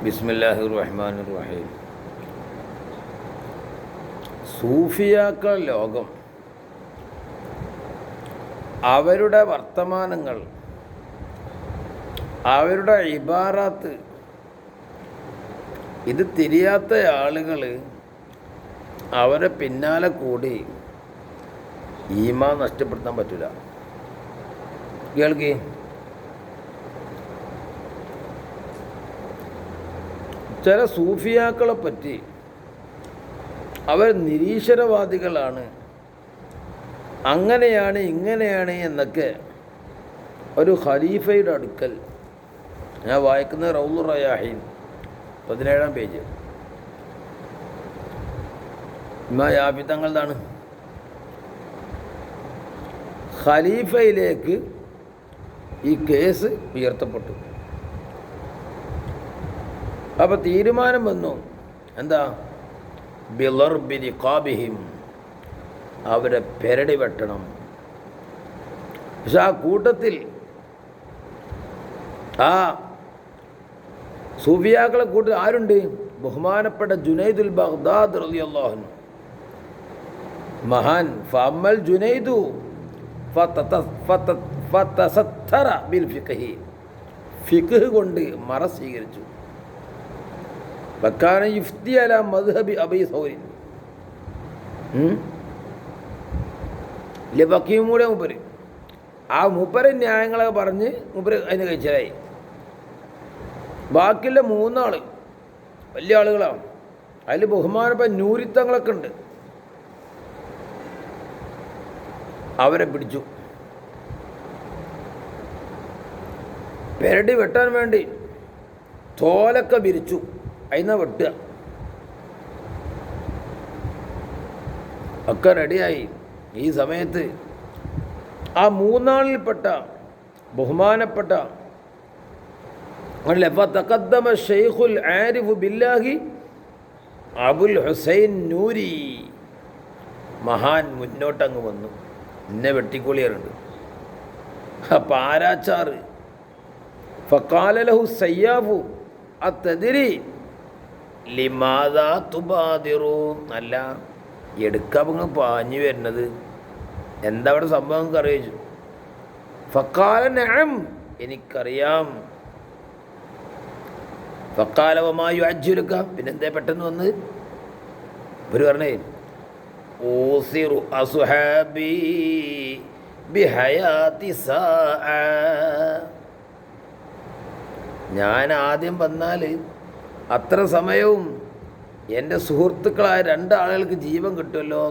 ബിസ്മില്ലാഹിർ റഹ്മാനിർ റഹീം. സൂഫിയാക്കൾ ലോകം, അവരുടെ വർത്തമാനങ്ങൾ, അവരുടെ ഇബാറാത്ത്, ഇത് തിരിയാത്ത ആളുകൾ അവരെ പിന്നാലെ കൂടി ഈമാൻ നഷ്ടപ്പെടുത്താൻ പറ്റില്ല. കേൾക്കി, ചില സൂഫിയാക്കളെ പറ്റി അവർ നിരീശ്വരവാദികളാണ്, അങ്ങനെയാണ് ഇങ്ങനെയാണ് എന്നൊക്കെ ഒരു ഖലീഫയുടെ അടുക്കൽ ഞാൻ വായിക്കുന്ന റൗളുർ റയാഹീൻ 17-ാം പേജ് യാബിതങ്ങളതാണ്. ഖലീഫയിലേക്ക് ഈ കേസ് ഉയർത്തപ്പെട്ടു. അപ്പോൾ തീരുമാനം വന്നു, എന്താ? ബിളർബി റിഖാബിഹിം, അവരെ പെരടി വെട്ടണം. പക്ഷെ ആ കൂട്ടത്തിൽ ആ സൂഫിയാക്കളെ കൂട്ടത്തിൽ ആരുണ്ട്? ബഹുമാനപ്പെട്ട ജുനൈദുൽ ബഗ്ദാദി റളിയല്ലാഹു അൻഹു, മഹാൻ. ഫഅമ്മൽ ജുനൈദു ഫതസത്തറ ബിൽ ഫിഖ്ഹി, ഫിഖ് കൊണ്ട് മറ സ്വീകരിച്ചു. വക്കാന യുഫ്തി അലാ മദ്ഹബി അബീ സൗരി, ലബക്കിയും കൂടെ മൂപ്പര് ആ മൂപ്പര് ന്യായങ്ങളൊക്കെ പറഞ്ഞ് മൂപ്പര് അതിന് കഴിച്ചതായി. ബാക്കിയുള്ള 3 ആൾ വലിയ ആളുകളാണ്. അതിൽ ബഹുമാനപ്പെട്ട നൂരിത്തങ്ങളൊക്കെ ഉണ്ട്. അവരെ പിടിച്ചു. പെരടി വെട്ടാൻ വേണ്ടി തോലൊക്കെ വിരിച്ചു, അതിനാ വെട്ടുക. ഒക്കെ റെഡിയായി. ഈ സമയത്ത് ആ 3 ആളിൽപ്പെട്ട ബഹുമാനപ്പെട്ട ഫതഖദ്ദമ ശൈഖുൽ ആരിഫു ബില്ലാഹി അബുൽ ഹുസൈൻ നൂരി, മഹാൻ മുന്നോട്ടങ്ങ് വന്നു. എന്നെ വെട്ടിക്കൊളിയാറുണ്ട്. അപ്പം ആരാച്ചാറ് ഫഖാല ലഹു സയ്യാഫു അത്തദ്രി ലിമാദാ തുബാദിറു, അല്ല എടുക്കാൻ പാഞ്ഞു വരുന്നത് എന്താ അവിടെ സംഭവം അറിയിച്ചു. ഫഖാല നഅം, എനിക്കറിയാം. ഫഖാല വമാ യുഅജ്ജിലുക, പിന്നെന്തേ പെട്ടെന്ന് വന്ന്? ഇവർ പറഞ്ഞേ, ഊസിറു അസ്ഹാബി ബിഹയാതി സാഅ, ഞാൻ ആദ്യം വന്നാൽ അത്ര സമയവും എൻ്റെ സുഹൃത്തുക്കളായ 2 ആളുകൾക്ക് ജീവൻ കിട്ടുമല്ലോ.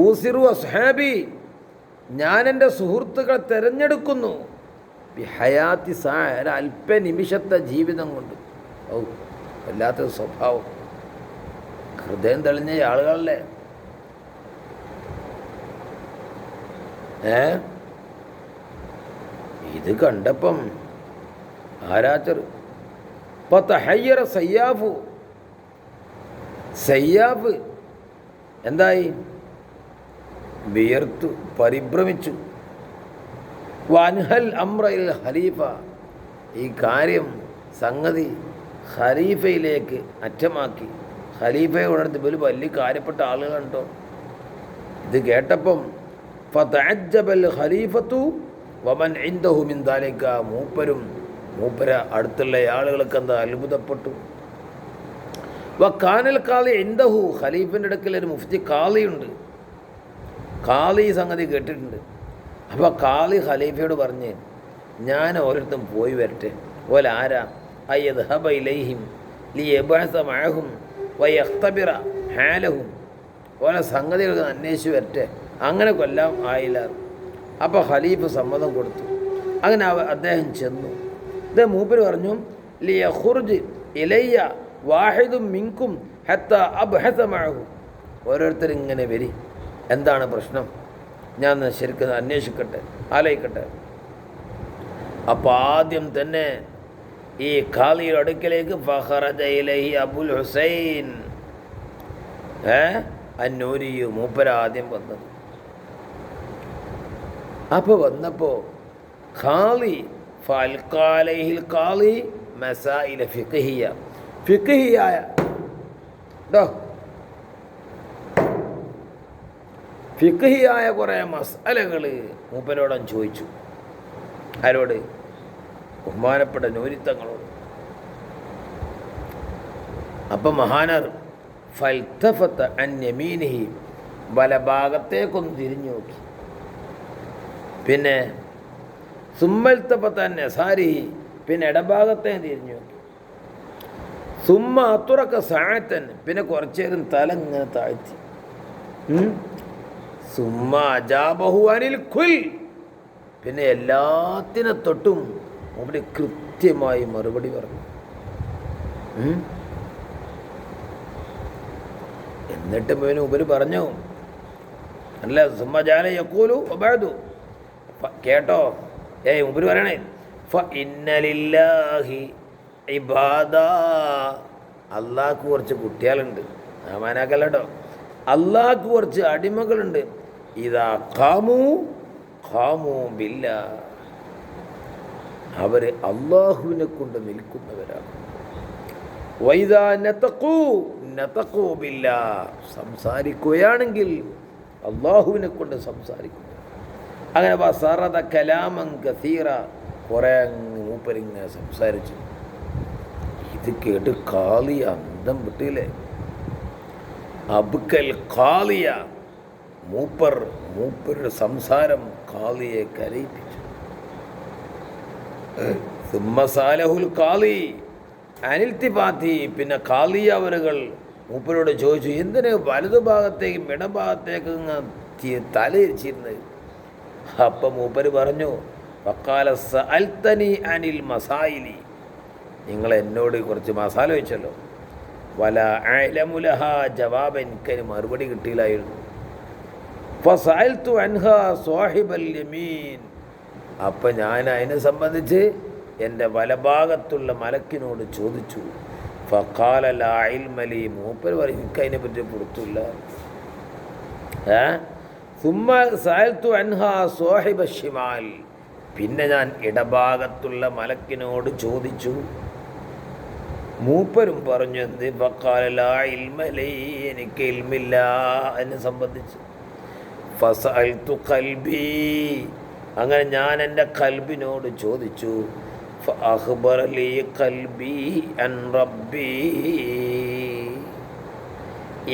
ഊസിറു അസ്ഹാബി, ഞാൻ എൻ്റെ സുഹൃത്തുക്കളെ തിരഞ്ഞെടുക്കുന്നു. ബിഹയാത്തി സാ, ഒരല്പനിമിഷത്തെ ജീവിതം കൊണ്ട്. ഓ, വല്ലാത്തൊരു സ്വഭാവം. ഹൃദയം തെളിഞ്ഞ ആളുകളല്ലേ. ഇത് കണ്ടപ്പം ആരാച്ചർ ഫതഹയ്യറ സയ്യാഫു, സയ്യാഫ് എന്തായി? വിയർത്തു, പരിഭ്രമിച്ചു. വൻഹൽ അംറയിൽ ഖലീഫ, ഈ കാര്യം സംഗതി ഖലീഫയിലേക്ക് അറ്റമാക്കി. ഖലീഫയെ ഉണർത്തി, ഒരു വലിയ കാര്യപ്പെട്ട ആളുകളുണ്ടോ. ഇത് കേട്ടപ്പം ഫതഅജ്ജബൽ ഖലീഫത്തു വമൻ ഇൻദഹു മിൻ ദാലിക, മൂപ്പര അടുത്തുള്ള ആളുകൾക്ക് എന്താ അത്ഭുതപ്പെട്ടു. വക്കാനൽ ഖാലി ഇൻദഹു, ഖലീഫിൻ്റെ അടുക്കൽ ഒരു മുഫ്തി ഖാലിയുണ്ട്. ഖാലി സംഗതി കേട്ടിട്ടുണ്ട്. അപ്പോൾ ഖാലി ഖലീഫയോട് പറഞ്ഞ്, ഞാൻ ഓരോരുത്തരും പോയി വരട്ടെ. ഓല ആരാ? അയ്യദ്ഹബ ഇലൈഹിം ലിയബ്അസ മഅഹും വയഖ്തബിറ ഹാലഹും, ഓല സംഗതികളൊക്കെ അന്വേഷിച്ച് വരട്ടെ. അങ്ങനെ കൊല്ലാം ആയില്ല. അപ്പോൾ ഖലീഫ സമ്മതം കൊടുത്തു. അങ്ങനെ അദ്ദേഹം ചെന്നു. ഇത് മൂപ്പര് പറഞ്ഞു, ലിയഖുർജ് ഇലയ്യ വാഹിദും മിൻകും ഹത്താ അബ്ഹസ മഅഹു, ഓരോരുത്തരിങ്ങനെ വരി, എന്താണ് പ്രശ്നം, ഞാൻ ശരിക്കും അന്വേഷിക്കട്ടെ, ആലോചിക്കട്ടെ. അപ്പോൾ ആദ്യം തന്നെ ഈ ഖാലിയുടെ അടുക്കലേക്ക് ഫഖറജ ഇലൈഹി അബുൽ ഹുസൈൻ അന്നൂരി, മൂപ്പര ആദ്യം വന്നത്. അപ്പോൾ വന്നപ്പോൾ ഖാലി ഫൽഖാലൈഹിൽ ഖാലി മസായില ഫിഖ്ഹിയ, ഫിഖ്ഹിയായ ട്ടോ ഫിഖ്ഹിയായ കുറേ മസ്അലകൾ മൂപ്പരോടൻ ചോദിച്ചു. ആരോട്? ബഹുമാനപ്പെട്ട നൂരിത്തങ്ങളോട്. അപ്പം മഹാനർ ഫൽതഫത അൻ യമീനിഹി, വലഭാഗത്തേക്കൊന്ന് തിരിഞ്ഞു നോക്കി. പിന്നെ സുമ്മൽതഫത അൻ യസാരിഹി, പിന്നെ ഇടഭാഗത്തേക്ക് തിരിഞ്ഞു നോക്കി. സുമ്മ അത്തുറക്ക സഅതൻ, പിന്നെ കുറച്ചു നേരം തല ഇങ്ങനെ താഴ്ത്തി. സുമ്മ അജാബഹു അനിൽ കുൽ, പിന്നെ എല്ലാത്തിനെ തൊട്ടും അവിടെ കൃത്യമായി മറുപടി പറഞ്ഞു. എന്നിട്ട് ഇവന് ഉപരി പറഞ്ഞു, അല്ല സുമ്മ ജാല യഖൂലു വബഅദു, കേട്ടോ ഉപരി പറയണേ, ഇന്നലില്ലാഹി ഇബാദ, അള്ളാഹ്ക്ക് കുറച്ച് കുട്ടികളുണ്ട്, മാനാക്കല്ലോ, അള്ളാഹ്ക്ക് കുറച്ച് അടിമകളുണ്ട്. ഇതാ ഖാമു ബില്ലാ, അവർ അള്ളാഹുവിനെ കൊണ്ട് നിൽക്കുന്നവരാണ്. വൈദാ നതഖൂ ബില്ലാ, സംസാരിക്കുകയാണെങ്കിൽ അള്ളാഹുവിനെ കൊണ്ട് സംസാരിക്കുക. അങ്ങനെ വസറദ കലാമൻ കസീറ, കുറേ മൂപ്പരിങ്ങനെ സംസാരിച്ചു. ഇത് കേട്ട് ഖാലിയ അന്തം വിട്ടില്ലേ. അബ്കൽ ഖാലിയ, മൂപ്പരുടെ സംസാരം ഖാലിയെ കരയിപ്പിച്ചു. സുമ്മസാലഹുൽ ഖാലി അനിൽത്തിപാത്തി, പിന്നെ ഖാലി അവരുകൾ മൂപ്പരോട് ചോദിച്ചു, എന്തിന് വലതുഭാഗത്തേക്കും ഇടഭാഗത്തേക്കും തലയിരിച്ചിരുന്നത്? അപ്പം മൂപ്പര് പറഞ്ഞു, വഖാല സഅൽതനി അനിൽ മസായിലി, നിങ്ങൾ എന്നോട് കുറച്ച് മസാല വെച്ചല്ലോ, വല അഅലമുലഹ ജവാബ്, എനിക്കതിന് മറുപടി കിട്ടിയില്ലായിരുന്നു. ഫസഅൽതു അൻഹാ സ്വാഹിബൽ യമീൻ, അപ്പം ഞാൻ അതിനെ സംബന്ധിച്ച് എൻ്റെ വലഭാഗത്തുള്ള മലക്കിനോട് ചോദിച്ചു. ഫഖാല ലാ ഇൽമ ലി, മൂപ്പര് പറയും എനിക്കതിനെ പറ്റി പുറത്തില്ല. സുമ്മ സഅൽതു അൻഹാ സ്വാഹിബ ഷിമാൽ, പിന്നെ ഞാൻ ഇടഭാഗത്തുള്ള മലക്കിനോട് ചോദിച്ചു. മൂപ്പരും പറഞ്ഞു എന്ത്? ഫഖാല ലാ ഇൽമ ലി, എനിക്ക് ഇൽമില്ല അതിനെ സംബന്ധിച്ച്. ഫസഅൽതു ഖൽബി, അങ്ങനെ ഞാൻ എൻ്റെ ഖൽബിനോട് ചോദിച്ചു. ഫഅഖ്ബറ ലി ഖൽബി അൻ റബ്ബി,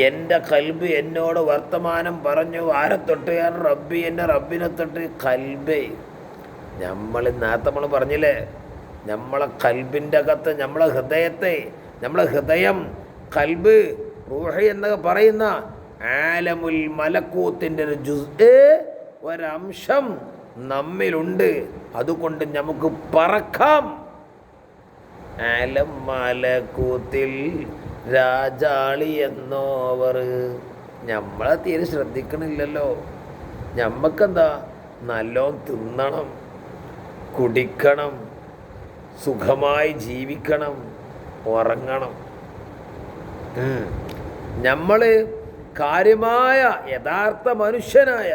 എൻ്റെ ഖൽബ് എന്നോട് വർത്തമാനം പറഞ്ഞു. ആരെ തൊട്ട്? ഞാൻ റബ്ബി, എൻ്റെ റബ്ബിനെ തൊട്ട്. ഖൽബ്, നമ്മൾ പറഞ്ഞില്ലേ, നമ്മളെ ഖൽബിൻ്റെ അകത്ത്, നമ്മളെ ഹൃദയത്തെ, നമ്മളെ ഹൃദയം, ഖൽബ്, റൂഹ് എന്നൊക്കെ പറയുന്ന ആലമുൽ മലക്കൂത്തിൻ്റെ ഒരു ജുസ്, ഒരംശം നമ്മിലുണ്ട്. അതുകൊണ്ട് നമുക്ക് പറക്കാം. ആലം മലക്കൂത്തിൽ രാജാളി എന്നോവർ, നമ്മളെ തീരെ ശ്രദ്ധിക്കണില്ലല്ലോ. നമ്മക്കെന്താ, നല്ലോണം തിന്നണം, കുടിക്കണം, സുഖമായി ജീവിക്കണം, ഉറങ്ങണം. നമ്മൾ കാര്യമായ യഥാർത്ഥ മനുഷ്യനായ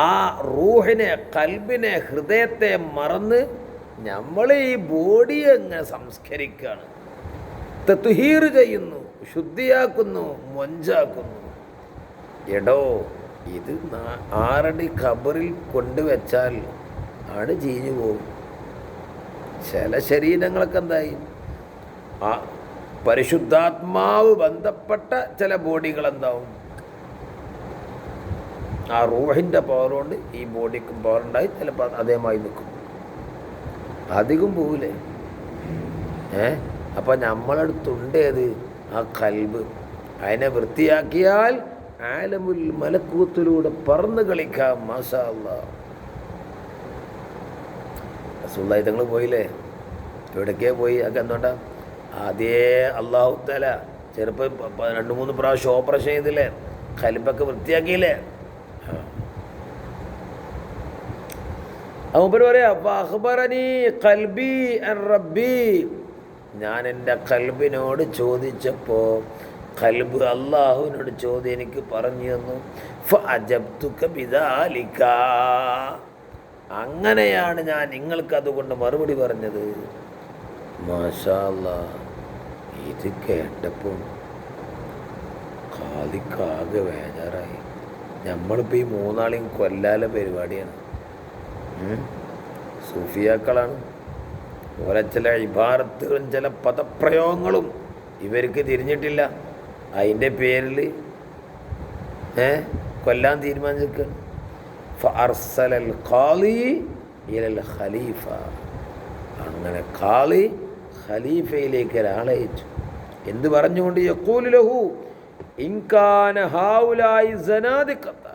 ആ റൂഹിനെ, കൽബിനെ, ഹൃദയത്തെ മറന്ന് നമ്മൾ ഈ ബോഡിയെ അങ്ങനെ സംസ്കരിക്കുകയാണ്, തത്ഹീർ ചെയ്യുന്നു, ശുദ്ധിയാക്കുന്നു, മൊഞ്ചാക്കുന്നു. എടോ, ഇത് 6 അടി ഖബറിൽ കൊണ്ടുവച്ചാൽ ആണ് ചീഞ്ഞു പോകും. ചില ശരീരങ്ങളൊക്കെ എന്തായി, ആ പരിശുദ്ധാത്മാവ് ബന്ധപ്പെട്ട ചില ബോഡികൾ എന്താവും, ആ റൂഹിൻ്റെ പവർ കൊണ്ട് ഈ ബോഡിക്കും പവർ ഉണ്ടായി ചിലപ്പോൾ അതേമായി നിൽക്കും, അധികം പോവില്ലേ. അപ്പം നമ്മളടുത്തുണ്ടേത് ആ കൽബ്. അതിനെ വൃത്തിയാക്കിയാൽ ആലമുൽ മലക്കൂത്തിലൂടെ പറന്ന് കളിക്കാം. മാഷാ അല്ലാഹ്. റസൂലുള്ളാഹി തങ്ങൾ പോയില്ലേ, എവിടേക്കേ പോയി? അതൊക്കെ എന്തുകൊണ്ടാ? ആദ്യേ അല്ലാഹു തആല ചെറുപ്പം 2-3 പ്രാവശ്യം ഓപ്പറേഷൻ ചെയ്തില്ലേ, കൽബൊക്കെ വൃത്തിയാക്കിയില്ലേ. മൂപ്പര് പറയാ, ഫഅഖ്ബറനി ഖൽബി അൻ റബ്ബി, ഞാൻ എൻ്റെ കൽബിനോട് ചോദിച്ചപ്പോൾ കൽബ് അള്ളാഹുവിനോട് ചോദ്യം എനിക്ക് പറഞ്ഞു തന്നു. ഫഅജബ്തുക ബിദാലിക, അങ്ങനെയാണ് ഞാൻ നിങ്ങൾക്ക് അതുകൊണ്ട് മറുപടി പറഞ്ഞത്. മാഷാ അല്ലാ. ഇത് കേട്ടപ്പോൾ കാലിക്കാകെ വേജാറായി. നമ്മളിപ്പോൾ ഈ മൂന്നാളെയും കൊല്ലാല പരിപാടിയാണ്. സൂഫിയാക്കളാണ്. ഓരോ ചില ഇബാറത്തുകളും ചില പദപ്രയോഗങ്ങളും ഇവർക്ക് തിരിഞ്ഞിട്ടില്ല. അതിൻ്റെ പേരിൽ കൊല്ലാൻ തീരുമാനിച്ചിരിക്കുകയാണ്. ഫഅർസലൽ ഖാലി ഇലൽ ഖലീഫ. അങ്ങനെ ഖാലി ഖലീഫയിലേക്ക് ഒരാളെ അയച്ചു. എന്ത് പറഞ്ഞുകൊണ്ട്? യഖൂലു ലഹു ഇൻ കാന ഹൗലായി സനാദിഖത.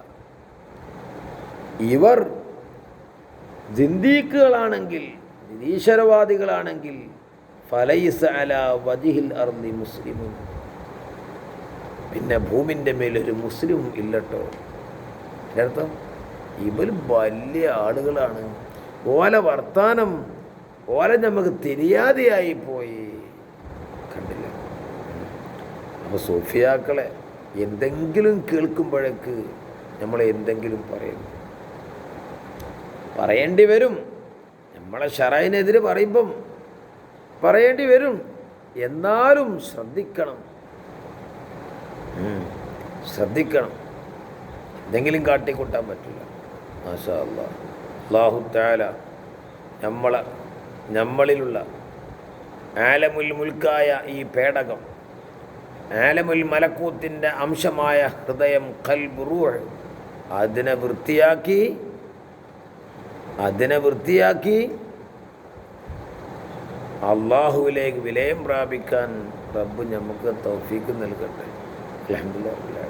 ഇവർ സിന്ദീഖുകളാണെങ്കിൽ, നിരീശ്വരവാദികളാണെങ്കിൽ, ഫലൈസ അലാ വജ്ഹിൽ അർളി മുസ്ലിമുൻ, പിന്നെ ഭൂമിൻ്റെ മേലൊരു മുസ്ലിമും ഇല്ലട്ടോ. അർത്ഥം ഇവർ വലിയ ആളുകളാണ്. ഓല വർത്താനം ഓല നമുക്ക് തിരിയാതെയായി പോയി. കണ്ടില്ല? അപ്പോൾ സൂഫിയാക്കളെ എന്തെങ്കിലും കേൾക്കുമ്പോഴേക്ക് നമ്മൾ എന്തെങ്കിലും പറയേണ്ടി വരും. നമ്മളെ ശറഅനെതിരെ പറയുമ്പം പറയേണ്ടി വരും. എന്നാലും ശ്രദ്ധിക്കണം. എന്തെങ്കിലും കാട്ടിക്കൂട്ടാൻ പറ്റില്ല. മാഷാ അല്ലാ. അല്ലാഹു തആല നമ്മളിലുള്ള ആലമുൽ മുൽക്കായ ഈ പേടകം, ആലമുൽ മലക്കൂത്തിൻ്റെ അംശമായ ഹൃദയം, ഖൽബ്, റൂഹ്, അതിനെ വൃത്തിയാക്കി അള്ളാഹുവിലേക്ക് വിലയം പ്രാപിക്കാൻ റബ്ബ് നമുക്ക് തൗഫീക്ക് നൽകട്ടെ. അൽഹംദുലില്ലാഹ്.